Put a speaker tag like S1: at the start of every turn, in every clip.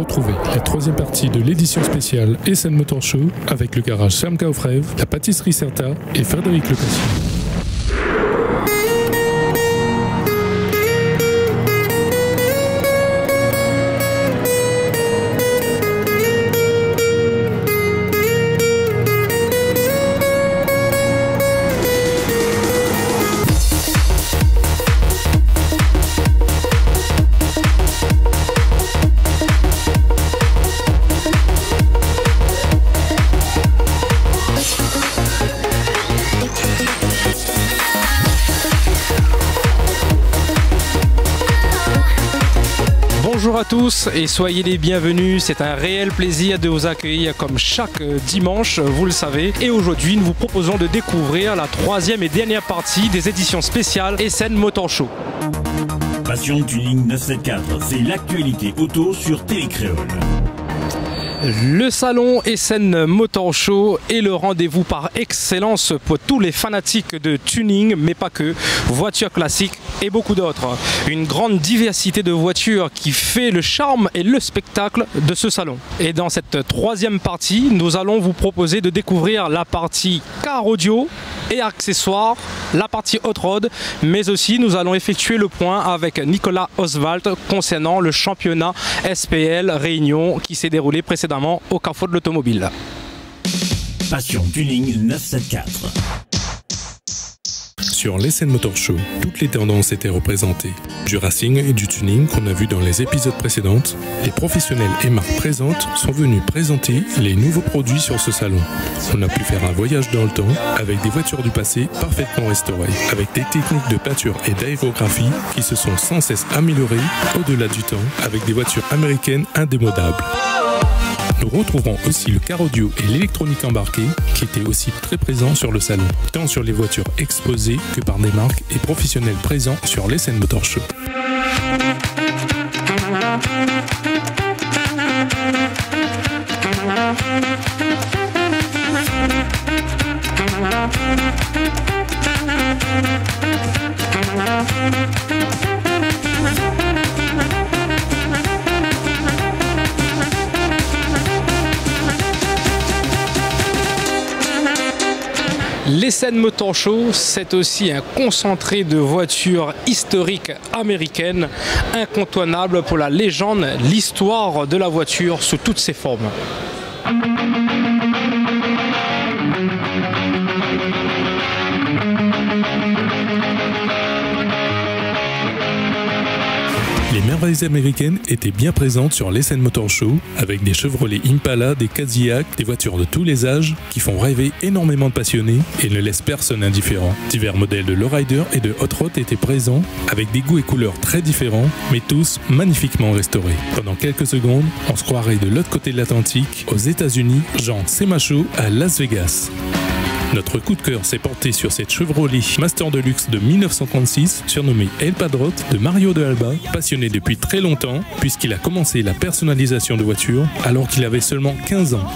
S1: Retrouvez la troisième partie de l'édition spéciale Essen Motor Show avec le garage Sam Kaufrev, la pâtisserie Certa et Frédéric Lecassion.
S2: Bonjour à tous et soyez les bienvenus, c'est un réel plaisir de vous accueillir comme chaque dimanche, vous le savez. Et aujourd'hui, nous vous proposons de découvrir la troisième et dernière partie des éditions spéciales Essen Motor Show.
S3: Passion Tuning 974, c'est l'actualité auto sur Télécréole.
S2: Le salon Essen Motor Show est le rendez-vous par excellence pour tous les fanatiques de tuning, mais pas que, voitures classiques et beaucoup d'autres. Une grande diversité de voitures qui fait le charme et le spectacle de ce salon. Et dans cette troisième partie, nous allons vous proposer de découvrir la partie car audio et accessoires, la partie hot rod, mais aussi nous allons effectuer le point avec Nicolas Oswald concernant le championnat SPL Réunion qui s'est déroulé précédemment au Carrefour de l'automobile.
S3: Passion Tuning 974.
S1: Sur l'Essen Motor Show, toutes les tendances étaient représentées. Du racing et du tuning qu'on a vu dans les épisodes précédents, les professionnels et marques présentes sont venus présenter les nouveaux produits sur ce salon. On a pu faire un voyage dans le temps avec des voitures du passé parfaitement restaurées, avec des techniques de peinture et d'aérographie qui se sont sans cesse améliorées au-delà du temps, avec des voitures américaines indémodables. Nous retrouverons aussi le car audio et l'électronique embarquée qui étaient aussi très présents sur le salon, tant sur les voitures exposées que par des marques et professionnels présents sur l'Essen Motor Show.
S2: L'Essen Motor Show, c'est aussi un concentré de voitures historiques américaines, incontournables pour la légende, l'histoire de la voiture sous toutes ses formes.
S1: Les merveilles américaines étaient bien présentes sur l'Essen Motor Show, avec des Chevrolet Impala, des Cadillac, des voitures de tous les âges qui font rêver énormément de passionnés et ne laissent personne indifférent. Divers modèles de lowrider et de hot rod étaient présents, avec des goûts et couleurs très différents, mais tous magnifiquement restaurés. Pendant quelques secondes, on se croirait de l'autre côté de l'Atlantique, aux États-Unis, genre Semacho à Las Vegas. Notre coup de cœur s'est porté sur cette Chevrolet Master Deluxe de 1936, surnommée El Padrot de Mario de Alba, passionné depuis très longtemps, puisqu'il a commencé la personnalisation de voitures alors qu'il avait seulement 15 ans.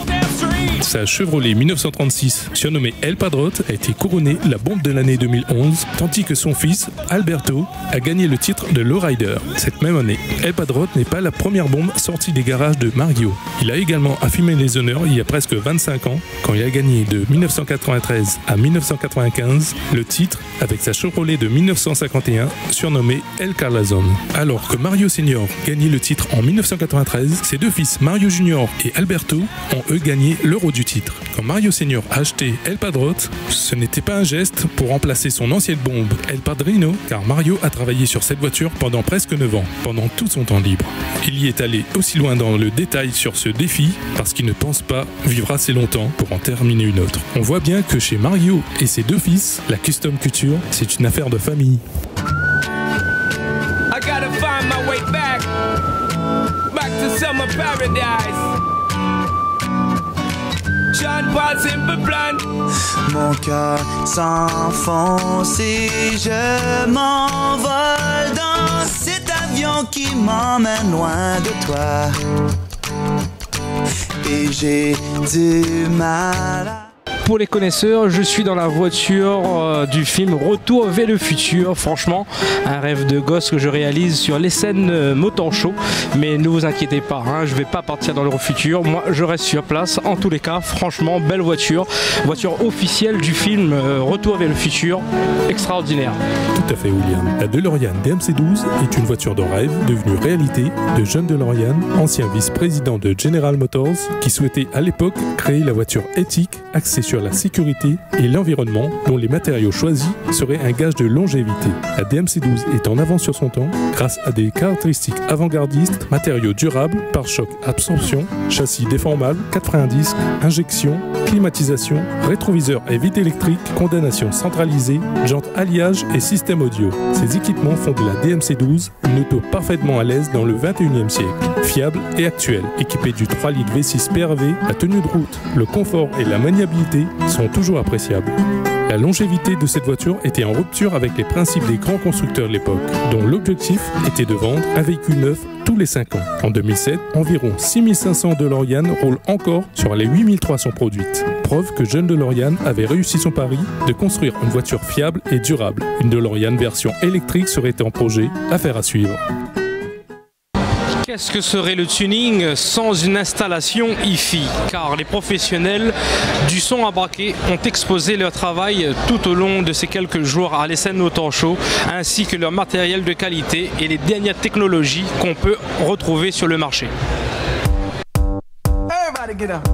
S1: Sa Chevrolet 1936, surnommée El Padrot, a été couronnée la bombe de l'année 2011, tandis que son fils, Alberto, a gagné le titre de lowrider. Cette même année, El Padrot n'est pas la première bombe sortie des garages de Mario. Il a également affirmé les honneurs il y a presque 25 ans, quand il a gagné de 1993 à 1995 le titre avec sa Chevrolet de 1951 surnommée El Carlazone. Alors que Mario Senior gagnait le titre en 1993, ses deux fils Mario Junior et Alberto ont eux gagné l'euro du titre. Quand Mario Senior a acheté El Padrot, ce n'était pas un geste pour remplacer son ancienne bombe El Padrino, car Mario a travaillé sur cette voiture pendant presque 9 ans, pendant tout son temps libre. Il y est allé aussi loin dans le détail sur ce défi parce qu'il ne pense pas vivre assez longtemps pour en terminer une autre. On voit bien que chez Mario et ses deux fils, la custom culture, c'est une affaire de famille.
S4: I gotta find my way back to summer paradise. John Paul Simple Plan.
S5: Mon cœur s'enfonce et je m'envole dans cet avion qui m'emmène loin de toi. Et j'ai du mal à...
S2: Pour les connaisseurs, je suis dans la voiture du film Retour vers le futur. Franchement, un rêve de gosse que je réalise sur les scènes Motor Show. Mais ne vous inquiétez pas, hein, je ne vais pas partir dans le futur. Moi, je reste sur place. En tous les cas, franchement, belle voiture. Voiture officielle du film Retour vers le futur. Extraordinaire.
S1: Tout à fait, William. La DeLorean DMC-12 est une voiture de rêve devenue réalité de John DeLorean, ancien vice-président de General Motors, qui souhaitait à l'époque créer la voiture éthique axée sur la sécurité et l'environnement, dont les matériaux choisis seraient un gage de longévité. La DMC-12 est en avance sur son temps grâce à des caractéristiques avant-gardistes, matériaux durables, pare-choc absorption, châssis déformable, 80 disques, injection, climatisation, rétroviseur et vitres électriques, condamnation centralisée, jantes alliage et système audio. Ces équipements font de la DMC-12 une auto parfaitement à l'aise dans le 21e siècle, fiable et actuelle, équipée du 3 litres V6 PRV, la tenue de route, le confort et la maniabilité sont toujours appréciables. La longévité de cette voiture était en rupture avec les principes des grands constructeurs de l'époque, dont l'objectif était de vendre un véhicule neuf tous les 5 ans. En 2007, environ 6500 DeLorean roulent encore sur les 8300 produites. Preuve que John DeLorean avait réussi son pari de construire une voiture fiable et durable. Une DeLorean version électrique serait en projet, affaire à suivre.
S2: Qu'est-ce que serait le tuning sans une installation hi-fi? Car les professionnels du son à braquet ont exposé leur travail tout au long de ces quelques jours à l'Essen Motor Show, ainsi que leur matériel de qualité et les dernières technologies qu'on peut retrouver sur le marché.
S4: Everybody get up.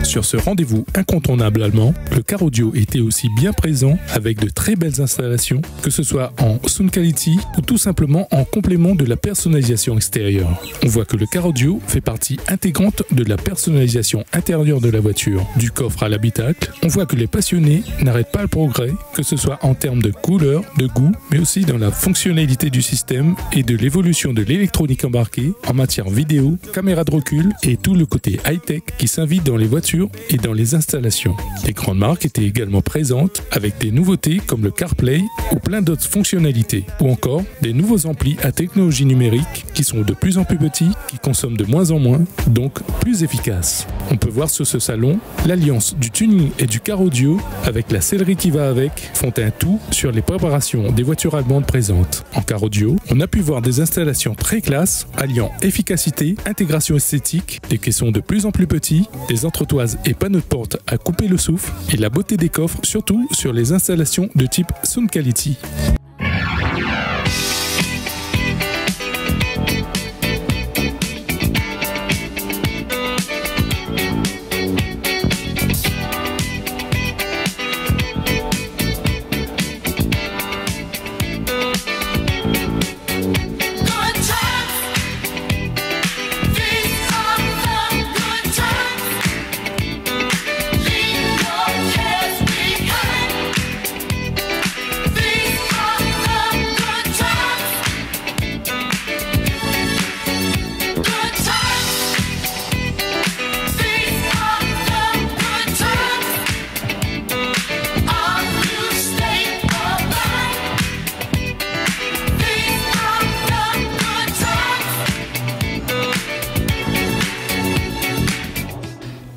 S1: Sur ce rendez-vous incontournable allemand, le car audio était aussi bien présent avec de très belles installations, que ce soit en sound quality ou tout simplement en complément de la personnalisation extérieure. On voit que le car audio fait partie intégrante de la personnalisation intérieure de la voiture, du coffre à l'habitacle. On voit que les passionnés n'arrêtent pas le progrès, que ce soit en termes de couleur, de goût, mais aussi dans la fonctionnalité du système et de l'évolution de l'électronique embarquée en matière vidéo, caméra de recul et tout le côté high-tech qui s'invite dans les voitures et dans les installations. Les grandes marques étaient également présentes avec des nouveautés comme le CarPlay ou plein d'autres fonctionnalités, ou encore des nouveaux amplis à technologie numérique qui sont de plus en plus petits, qui consomment de moins en moins, donc plus efficaces. On peut voir sur ce salon l'alliance du tuning et du car audio avec la sellerie qui va avec font un tout sur les préparations des voitures allemandes présentes. En car audio, on a pu voir des installations très classe alliant efficacité, intégration esthétique, des caissons de plus en plus petits, des entretoises et panneaux de porte à couper le souffle et la beauté des coffres, surtout sur les installations de type Sound Quality.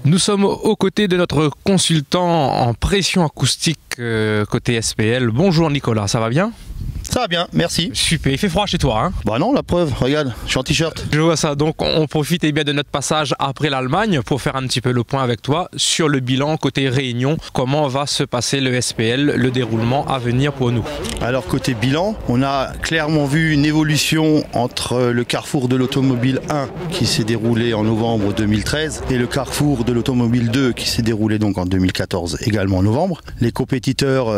S2: Nous sommes aux côtés de notre consultant en pression acoustique côté SPL. Bonjour Nicolas, ça va bien?
S6: Ça va bien, merci.
S2: Super, il fait froid chez toi, hein?
S6: Bah non, la preuve, regarde, je suis en t-shirt.
S2: Je vois ça, donc on profite bien de notre passage après l'Allemagne pour faire un petit peu le point avec toi sur le bilan côté Réunion. Comment va se passer le SPL, le déroulement à venir pour nous?
S6: Alors côté bilan, on a clairement vu une évolution entre le carrefour de l'automobile 1 qui s'est déroulé en novembre 2013 et le carrefour de l'automobile 2 qui s'est déroulé donc en 2014 également en novembre. Les compétiteurs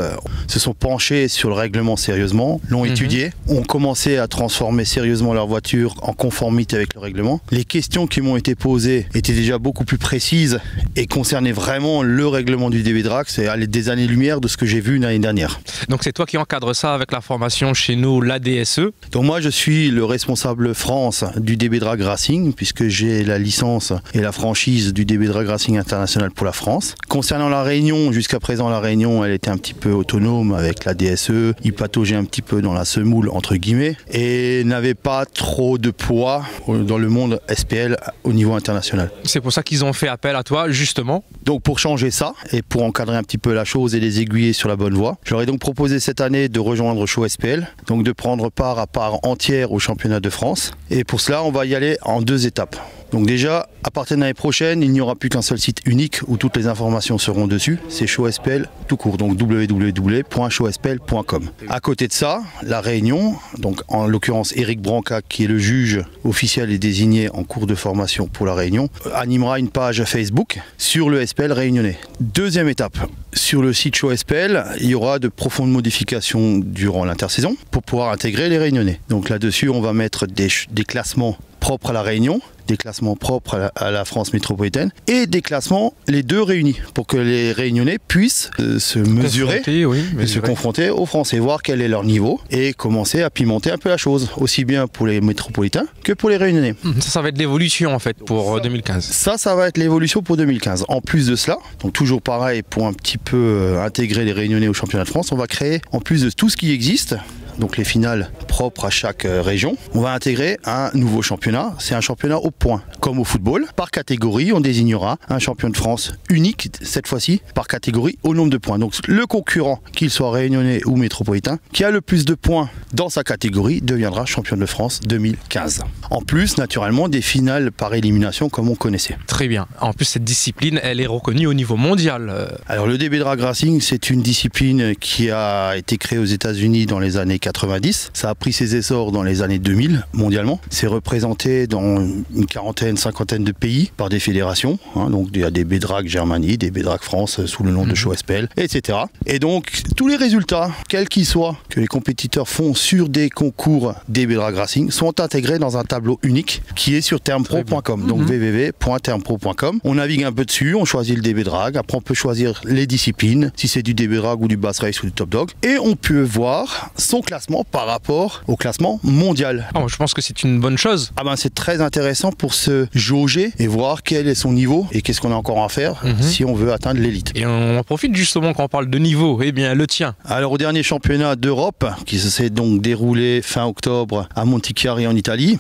S6: se sont penchés sur le règlement sérieusement, l'ont étudié, ont commencé à transformer sérieusement leur voiture en conformité avec le règlement. Les questions qui m'ont été posées étaient déjà beaucoup plus précises et concernaient vraiment le règlement du DB-Drag, c'est aller des années-lumière de ce que j'ai vu l'année dernière.
S2: Donc c'est toi qui encadre ça avec la formation chez nous, l'ADSE.
S6: Donc moi je suis le responsable France du DB-Drag Racing puisque j'ai la licence et la franchise du DB-Drag Racing International pour la France. Concernant la Réunion, jusqu'à présent la Réunion elle était un petit peu autonome avec la DSE, ils pataugeaient un petit peu dans la semoule entre guillemets et n'avait pas trop de poids dans le monde SPL au niveau international.
S2: C'est pour ça qu'ils ont fait appel à toi justement.
S6: Donc pour changer ça et pour encadrer un petit peu la chose et les aiguiller sur la bonne voie, je leur ai donc proposé cette année de rejoindre Show SPL, donc de prendre part à part entière au championnat de France. Et pour cela, on va y aller en 2 étapes. Donc déjà, à partir de l'année prochaine, il n'y aura plus qu'un seul site unique où toutes les informations seront dessus. C'est Show SPL tout court, donc www.showspl.com. À côté de ça, la Réunion, donc en l'occurrence Eric Branca, qui est le juge officiel et désigné en cours de formation pour la Réunion, animera une page Facebook sur le SPL réunionnais. Deuxième étape, sur le site Show SPL, il y aura de profondes modifications durant l'intersaison pour pouvoir intégrer les Réunionnais. Donc là-dessus, on va mettre des classements propres à la Réunion, des classements propres à la France métropolitaine et des classements les deux réunis pour que les Réunionnais puissent se mesurer et se confronter aux Français, voir quel est leur niveau et commencer à pimenter un peu la chose, aussi bien pour les métropolitains que pour les Réunionnais.
S2: Ça va être l'évolution en fait pour 2015.
S6: Ça va être l'évolution pour 2015. En plus de cela, donc toujours pareil pour un petit peu intégrer les Réunionnais au championnat de France, on va créer en plus de tout ce qui existe, donc les finales propres à chaque région, on va intégrer un nouveau championnat. C'est un championnat au point, comme au football. Par catégorie, on désignera un champion de France unique, cette fois-ci, par catégorie au nombre de points. Donc le concurrent, qu'il soit réunionnais ou métropolitain, qui a le plus de points dans sa catégorie, deviendra champion de France 2015. En plus, naturellement, des finales par élimination comme on connaissait.
S2: Très bien. En plus, cette discipline, elle est reconnue au niveau mondial.
S6: Alors le DB Drag Racing, c'est une discipline qui a été créée aux États-Unis dans les années 90. Ça a pris ses essors dans les années 2000 mondialement. C'est représenté dans une quarantaine, cinquantaine de pays par des fédérations. Donc il y a des B-Drag Germany, des B-Drag France sous le nom de Show SPL, etc. Et donc tous les résultats, quels qu'ils soient, que les compétiteurs font sur des concours DB Drag Racing sont intégrés dans un tableau unique qui est sur termpro.com. Donc www.termpro.com. On navigue un peu dessus, on choisit le DB Drag. Après on peut choisir les disciplines, si c'est du DB Drag ou du Bass Race ou du Top Dog. Et on peut voir son classement par rapport au classement mondial.
S2: Oh, je pense que c'est une bonne chose.
S6: C'est très intéressant pour se jauger et voir quel est son niveau et qu'est-ce qu'on a encore à faire si on veut atteindre l'élite.
S2: Et on en profite justement quand on parle de niveau, eh bien le tien.
S6: Alors au dernier championnat d'Europe qui s'est donc déroulé fin octobre à Montichiari en Italie,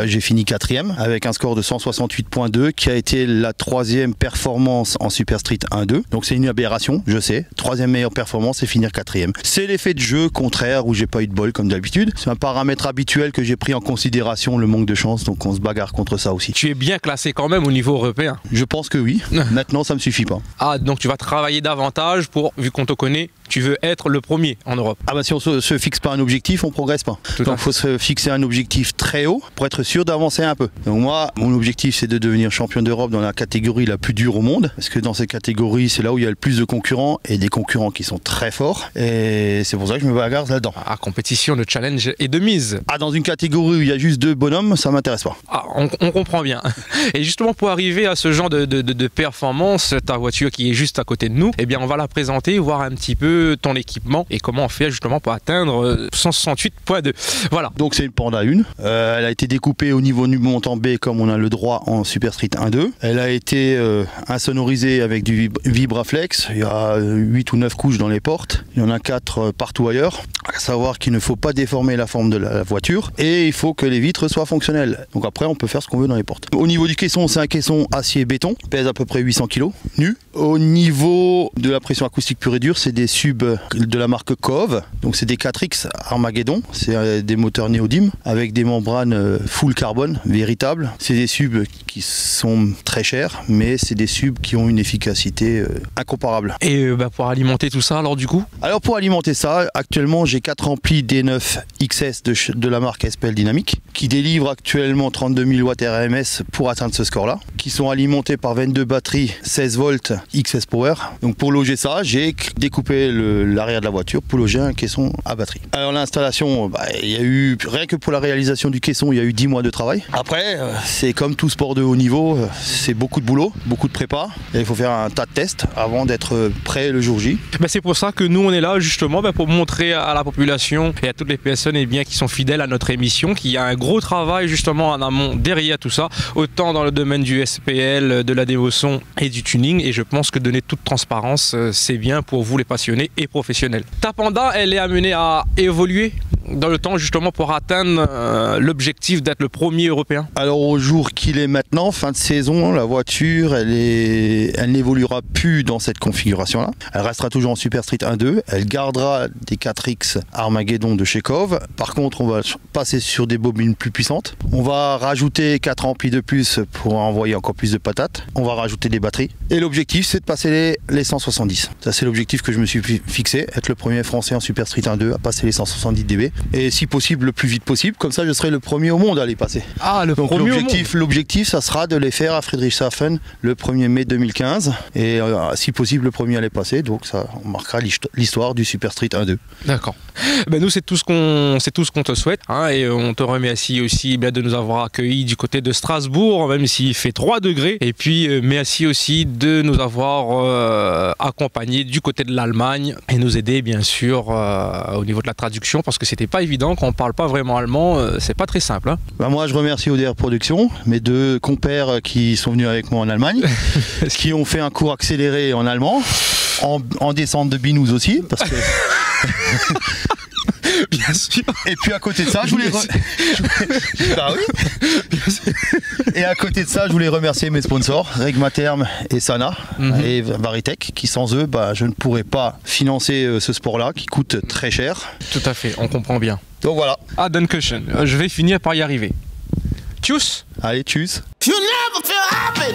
S6: j'ai fini 4e avec un score de 168.2 qui a été la 3e performance en Super Street 1-2. Donc c'est une aberration, je sais. 3e meilleure performance et finir 4e. C'est l'effet de jeu contraire où j'ai pas eu de bol comme d'habitude. C'est un paramètre habituel que j'ai pris en considération, le manque de chance, donc on se bagarre contre ça aussi.
S2: Tu es bien classé quand même au niveau européen?
S6: Je pense que oui. Maintenant ça me suffit pas.
S2: Ah, donc tu vas travailler davantage pour, vu qu'on te connaît, tu veux être le premier en Europe.
S6: Si on se fixe pas un objectif, on progresse pas. Donc il faut se fixer un objectif très haut pour être sûr d'avancer un peu. Donc moi, mon objectif c'est de devenir champion d'Europe dans la catégorie la plus dure au monde, parce que dans cette catégorie c'est là où il y a le plus de concurrents et des concurrents qui sont très forts, et c'est pour ça que je me bagarre là-dedans.
S2: Compétition, le challenge est de mise.
S6: Dans une catégorie où il y a juste 2 bonhommes, ça m'intéresse pas.
S2: On comprend bien. Et justement pour arriver à ce genre de performance, ta voiture qui est juste à côté de nous, eh bien on va la présenter, voir un petit peu ton équipement et comment on fait justement pour atteindre 168.2. Voilà.
S6: Donc c'est une Panda 1. Elle a été découpée au niveau du montant B comme on a le droit en Super Street 1-2. Elle a été insonorisée avec du Vibraflex. Il y a 8 ou 9 couches dans les portes. Il y en a 4 partout ailleurs. À savoir qu'il ne faut pas déformer la forme de la voiture et il faut que les vitres soient fonctionnelles. Donc après on peut faire ce qu'on veut dans les portes. Au niveau du caisson, c'est un caisson acier béton, pèse à peu près 800 kg nu. Au niveau de la pression acoustique pure et dure, c'est des subs de la marque Cove. Donc c'est des 4X Armageddon, c'est des moteurs néodymes avec des membranes full carbone véritables. C'est des subs qui sont très chers, mais c'est des subs qui ont une efficacité incomparable.
S2: Et pour alimenter tout ça alors du coup?
S6: Alors pour alimenter ça, actuellement j'ai 4 amplis D9 XS de la marque SPL Dynamic qui délivrent actuellement 32 000 watts RMS pour atteindre ce score là, qui sont alimentés par 22 batteries 16 volts XS Power. Donc pour loger ça, j'ai découpé l'arrière de la voiture pour loger un caisson à batterie. Alors l'installation, il y a eu, rien que pour la réalisation du caisson, il y a eu 10 mois de travail. Après, c'est comme tout sport de haut niveau, c'est beaucoup de boulot, beaucoup de prépa, et il faut faire un tas de tests avant d'être prêt le jour J.
S2: C'est pour ça que nous on est là justement pour montrer à la population et à toutes les personnes qui sont fidèles à notre émission qu'il y a un gros travail justement en amont derrière tout ça, autant dans le domaine du SPL, de la dévotion et du tuning, et je pense que donner toute transparence c'est bien pour vous les passionnés et professionnelle. Ta Panda, elle est amenée à évoluer dans le temps justement pour atteindre l'objectif d'être le premier européen?
S6: Alors au jour qu'il est maintenant, fin de saison, la voiture elle n'évoluera plus dans cette configuration là. Elle restera toujours en Super Street 1.2, elle gardera des 4X Armageddon de Chekhov. Par contre on va passer sur des bobines plus puissantes. On va rajouter 4 amplis de plus pour envoyer encore plus de patates. On va rajouter des batteries. Et l'objectif c'est de passer les 170. Ça c'est l'objectif que je me suis fixé, être le premier français en Super Street 1.2 à passer les 170 dB. Et si possible le plus vite possible, comme ça je serai le premier au monde à les passer.
S2: Ah, le
S6: Donc
S2: premier
S6: l'objectif ça sera de les faire à Friedrichshafen le 1er mai 2015 et si possible le premier à les passer, donc ça marquera l'histoire du Super Street 1.2.
S2: D'accord. Ben nous c'est tout ce qu'on te souhaite hein, et on te remercie aussi bien de nous avoir accueillis du côté de Strasbourg même s'il fait 3 degrés et puis merci aussi de nous avoir accompagnés du côté de l'Allemagne et nous aider bien sûr au niveau de la traduction parce que c'était pas évident quand on parle pas vraiment allemand, c'est pas très simple. Hein.
S6: Ben moi je remercie ODR Productions, mes 2 compères qui sont venus avec moi en Allemagne, qui ont fait un cours accéléré en allemand, en descente de binous aussi, parce que...
S2: Bien sûr.
S6: Et puis à côté de ça, je voulais bah oui. Et à côté de ça, je voulais remercier mes sponsors, Regmatherm et Sana et Varitech, qui sans eux, bah, je ne pourrais pas financer ce sport-là, qui coûte très cher.
S2: Tout à fait, on comprend bien.
S6: Donc voilà.
S2: Ah, Dankeschön. Je vais finir par y arriver. Tchuss.
S6: Allez, tchuss.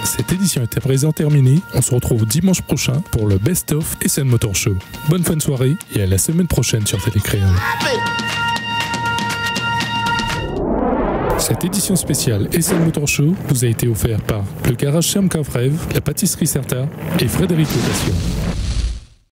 S1: Cette édition est à présent terminée. On se retrouve dimanche prochain pour le Best of Essen Motor Show. Bonne fin de soirée et à la semaine prochaine sur Télé Créole. Cette édition spéciale Essen Motor Show vous a été offerte par le garage Schermkaufrev, la pâtisserie Certa et Frédéric Location.